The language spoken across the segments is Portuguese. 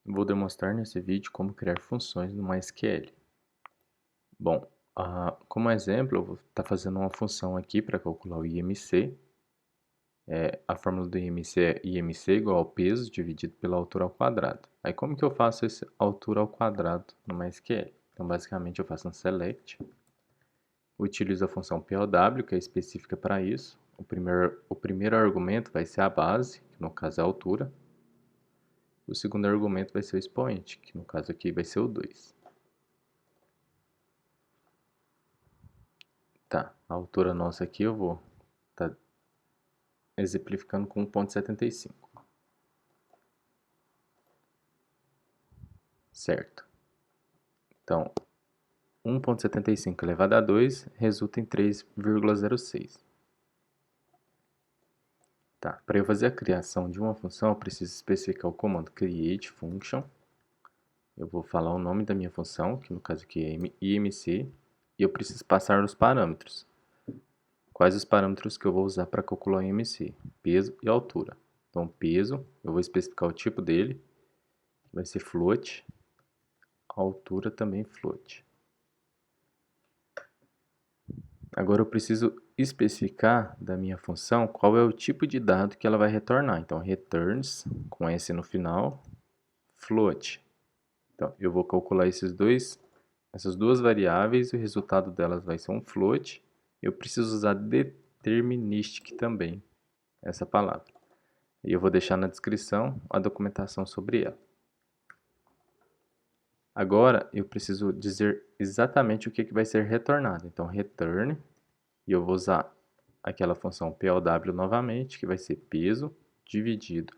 Vou demonstrar nesse vídeo como criar funções no MySQL. Bom, como exemplo, eu vou estar fazendo uma função aqui para calcular o IMC. A fórmula do IMC é IMC igual ao peso dividido pela altura ao quadrado. Aí como que eu faço essa altura ao quadrado no MySQL? Então basicamente eu faço um select, utilizo a função POW, que é específica para isso. O primeiro argumento vai ser a base, que no caso é a altura. O segundo argumento vai ser o expoente, que no caso aqui vai ser o 2. Tá, a altura nossa aqui eu vou estar exemplificando com 1,75. Certo. Então, 1,75 elevado a 2 resulta em 3,06. Tá, para eu fazer a criação de uma função, eu preciso especificar o comando create function. Eu vou falar o nome da minha função, que no caso aqui é IMC, e eu preciso passar os parâmetros. Quais os parâmetros que eu vou usar para calcular o IMC? Peso e altura. Então, peso, eu vou especificar o tipo dele, que vai ser float. A altura também float. Agora eu preciso especificar da minha função qual é o tipo de dado que ela vai retornar. Então, returns, com S no final, float. Então, eu vou calcular essas duas variáveis e o resultado delas vai ser um float. Eu preciso usar deterministic também, essa palavra. E eu vou deixar na descrição a documentação sobre ela. Agora, eu preciso dizer exatamente o que vai ser retornado. Então, return, e eu vou usar aquela função POW novamente, que vai ser peso dividido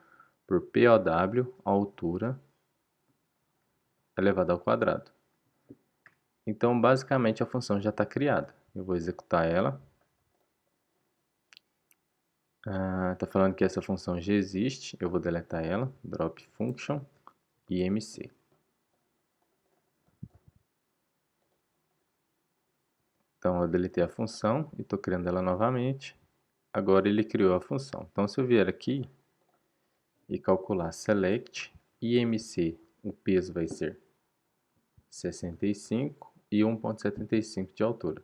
por POW, altura, elevado ao quadrado. Então, basicamente, a função já está criada. Eu vou executar ela. Está falando que essa função já existe, eu vou deletar ela, drop function, IMC. Então, eu deletei a função e estou criando ela novamente. Agora ele criou a função. Então, se eu vier aqui e calcular select IMC, o peso vai ser 65 e 1,75 de altura.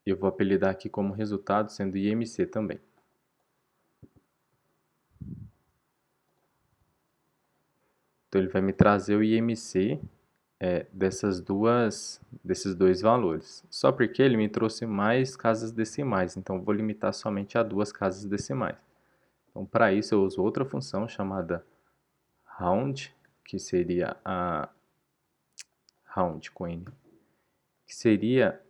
Eu vou apelidar aqui como resultado sendo IMC também. Então ele vai me trazer o IMC desses dois valores. Só porque ele me trouxe mais casas decimais, então eu vou limitar somente a 2 casas decimais. Então para isso eu uso outra função chamada round, que seria a round com N, que seria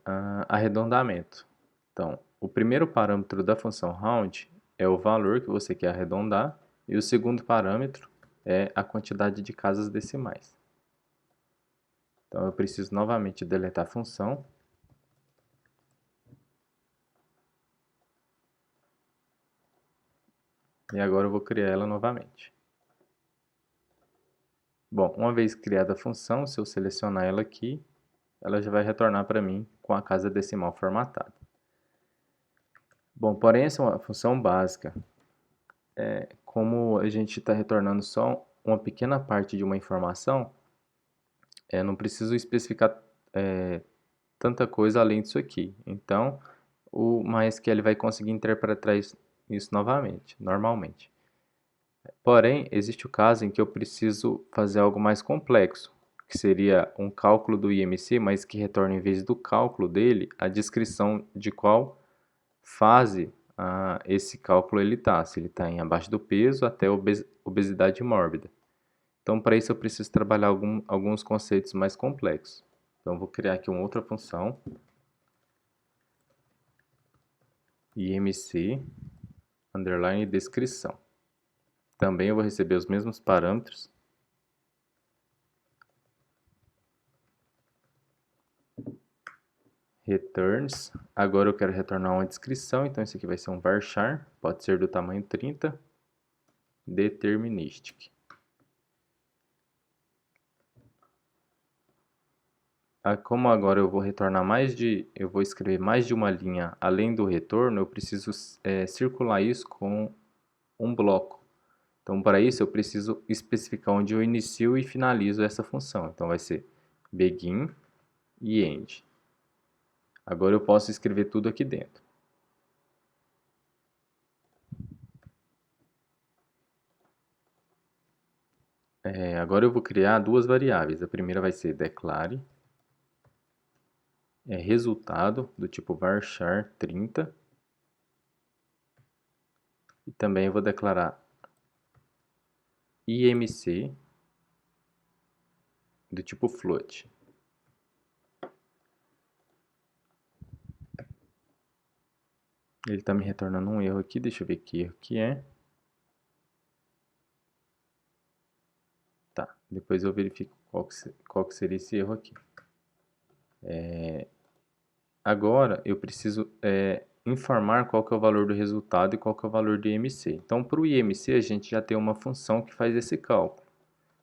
arredondamento. Então, o primeiro parâmetro da função round é o valor que você quer arredondar e o segundo parâmetro é a quantidade de casas decimais. Então, eu preciso novamente deletar a função. E agora eu vou criar ela novamente. Bom, uma vez criada a função, se eu selecionar ela aqui, ela já vai retornar para mim com a casa decimal formatada. Bom, porém essa é uma função básica. Como a gente está retornando só uma pequena parte de uma informação, não preciso especificar tanta coisa além disso aqui. Então, o MySQL vai conseguir interpretar isso novamente, normalmente. Porém, existe o caso em que eu preciso fazer algo mais complexo, que seria um cálculo do IMC, mas que retorna em vez do cálculo dele, a descrição de qual fase esse cálculo ele está, se ele está em abaixo do peso até obesidade mórbida. Então, para isso eu preciso trabalhar alguns conceitos mais complexos. Então, vou criar aqui uma outra função, IMC, underline descrição. Também eu vou receber os mesmos parâmetros. Returns. Agora eu quero retornar uma descrição, então esse aqui vai ser um varchar, pode ser do tamanho 30, deterministic. Como agora eu vou retornar eu vou escrever mais de uma linha além do retorno, eu preciso circular isso com um bloco. Então, para isso, eu preciso especificar onde eu inicio e finalizo essa função. Então, vai ser begin e end. Agora eu posso escrever tudo aqui dentro. Agora eu vou criar duas variáveis. A primeira vai ser declare resultado do tipo varchar 30. E também eu vou declarar imc do tipo float. Ele está me retornando um erro aqui, deixa eu ver que erro que é. Tá, depois eu verifico qual que seria esse erro aqui. Agora eu preciso informar qual que é o valor do resultado e qual que é o valor do IMC. Então, para o IMC, a gente já tem uma função que faz esse cálculo.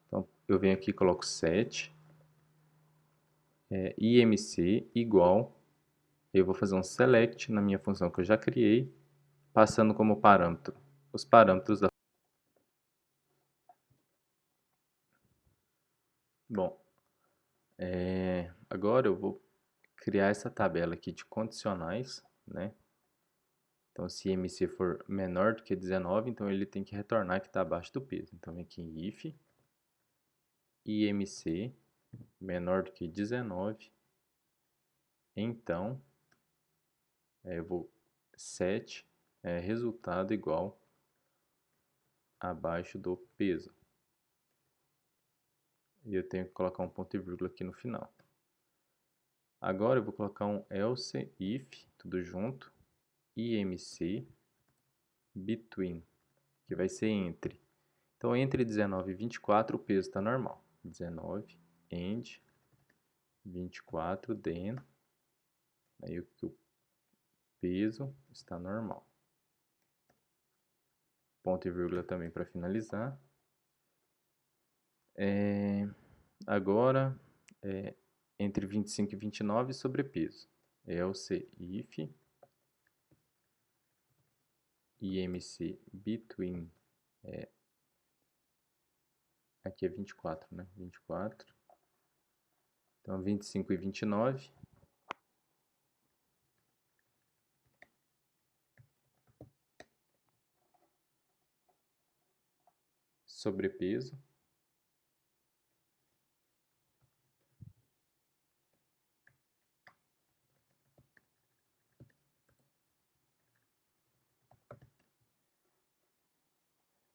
Então, eu venho aqui e coloco set IMC igual, eu vou fazer um select na minha função que eu já criei, passando como parâmetro os parâmetros da... Bom, agora eu vou criar essa tabela aqui de condicionais, né? Então, se IMC for menor do que 19, então ele tem que retornar que está abaixo do peso. Então, vem aqui em if IMC menor do que 19, então eu vou set resultado igual abaixo do peso. E eu tenho que colocar um ponto e vírgula aqui no final. Agora eu vou colocar um else if, tudo junto, IMC between, que vai ser entre. Então, entre 19 e 24, o peso está normal. 19, end, 24, then, aí o peso está normal. Ponto e vírgula também para finalizar. Agora, entre 25 e 29, sobrepeso. Else if IMC between, aqui é 24, né? 24. Então, 25 e 29. Sobrepeso.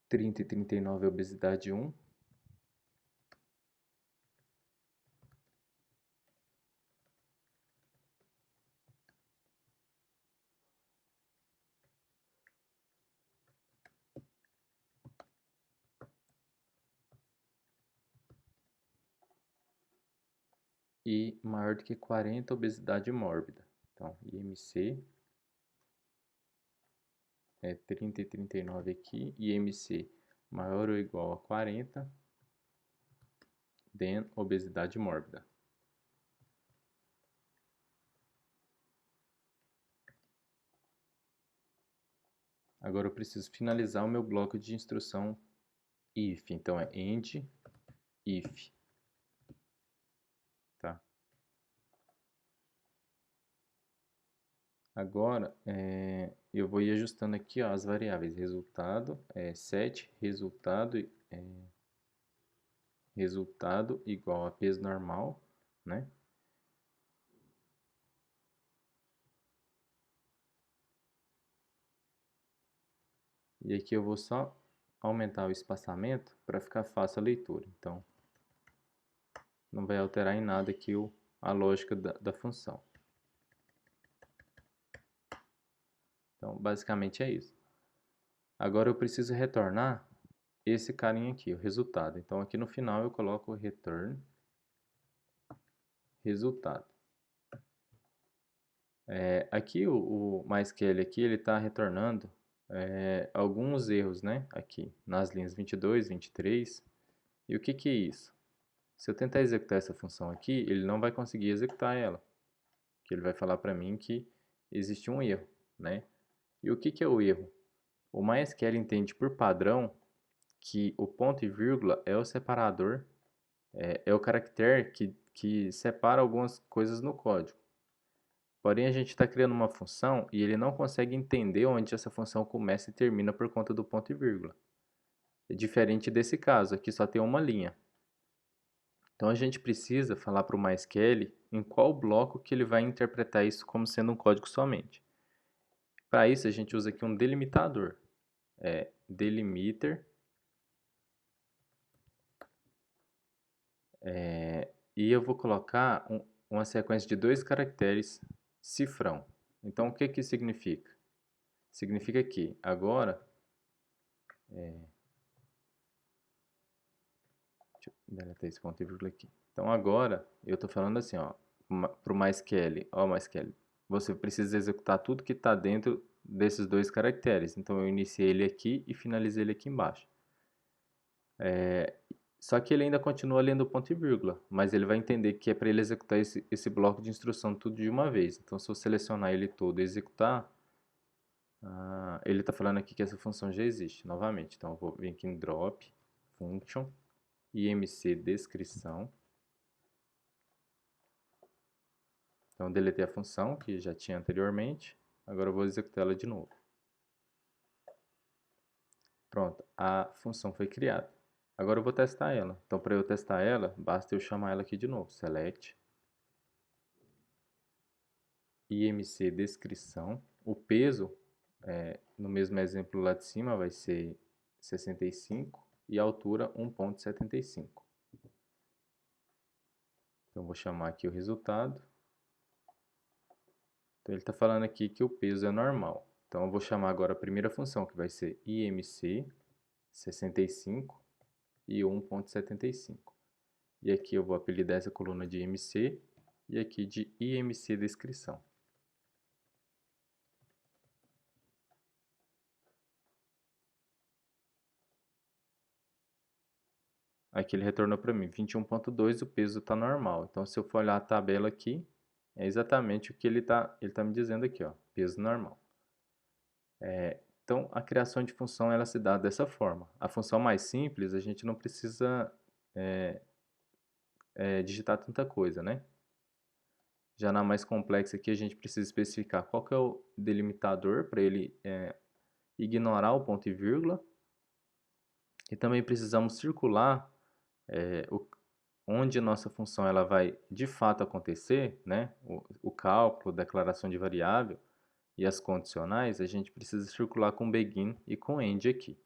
Trinta e 39 é obesidade 1. E maior do que 40, obesidade mórbida. Então, IMC é 30 e 39 aqui, IMC maior ou igual a 40, then obesidade mórbida. Agora eu preciso finalizar o meu bloco de instrução if, então é end if. Tá? Agora eu vou ir ajustando aqui ó, as variáveis resultado, set resultado igual a peso normal, né? E aqui eu vou só aumentar o espaçamento para ficar fácil a leitura. Então, não vai alterar em nada aqui a lógica da função. Então, basicamente é isso. Agora eu preciso retornar esse carinha aqui, o resultado. Então, aqui no final eu coloco o return resultado. Aqui o MySQL aqui, ele está retornando alguns erros, né? Aqui, nas linhas 22, 23. E o que que é isso? Se eu tentar executar essa função aqui, ele não vai conseguir executar ela. Porque ele vai falar para mim que existe um erro, né? E o que que é o erro? O MySQL entende por padrão que o ponto e vírgula é o separador, é o caractere que separa algumas coisas no código. Porém, a gente está criando uma função e ele não consegue entender onde essa função começa e termina por conta do ponto e vírgula. É diferente desse caso, aqui só tem uma linha. Então a gente precisa falar para o MySQL em qual bloco que ele vai interpretar isso como sendo um código somente. Para isso a gente usa aqui um delimitador. Delimiter. E eu vou colocar uma sequência de 2 caracteres cifrão. Então o que que significa? Significa que agora... Deixa eu deletar esse ponto e vírgula aqui. Então agora eu estou falando assim, ó, para o MySQL, ó MySQL, você precisa executar tudo que está dentro desses 2 caracteres. Então eu iniciei ele aqui e finalizei ele aqui embaixo. Só que ele ainda continua lendo o ponto e vírgula, mas ele vai entender que é para ele executar esse bloco de instrução tudo de uma vez. Então se eu selecionar ele todo e executar, ele está falando aqui que essa função já existe, novamente. Então eu vou vir aqui em drop, function, imc descrição. Então, eu deletei a função que já tinha anteriormente. Agora eu vou executar ela de novo. Pronto, a função foi criada. Agora eu vou testar ela. Então, para eu testar ela, basta eu chamar ela aqui de novo. Select imc descrição. O peso, no mesmo exemplo lá de cima, vai ser 65 e a altura 1.75. Então, eu vou chamar aqui o resultado. Então, ele está falando aqui que o peso é normal. Então, eu vou chamar agora a primeira função, que vai ser imc 65 e 1.75. E aqui eu vou apelidar essa coluna de IMC e aqui de IMC descrição. Aqui ele retornou para mim 21.2, o peso está normal. Então se eu for olhar a tabela aqui, é exatamente o que ele tá me dizendo aqui, ó, peso normal. Então a criação de função ela se dá dessa forma. A função mais simples a gente não precisa digitar tanta coisa, né? Já na mais complexa aqui a gente precisa especificar qual que é o delimitador para ele ignorar o ponto e vírgula. E também precisamos circular onde a nossa função ela vai de fato acontecer, né? O cálculo, declaração de variável e as condicionais, a gente precisa circular com begin e com end aqui.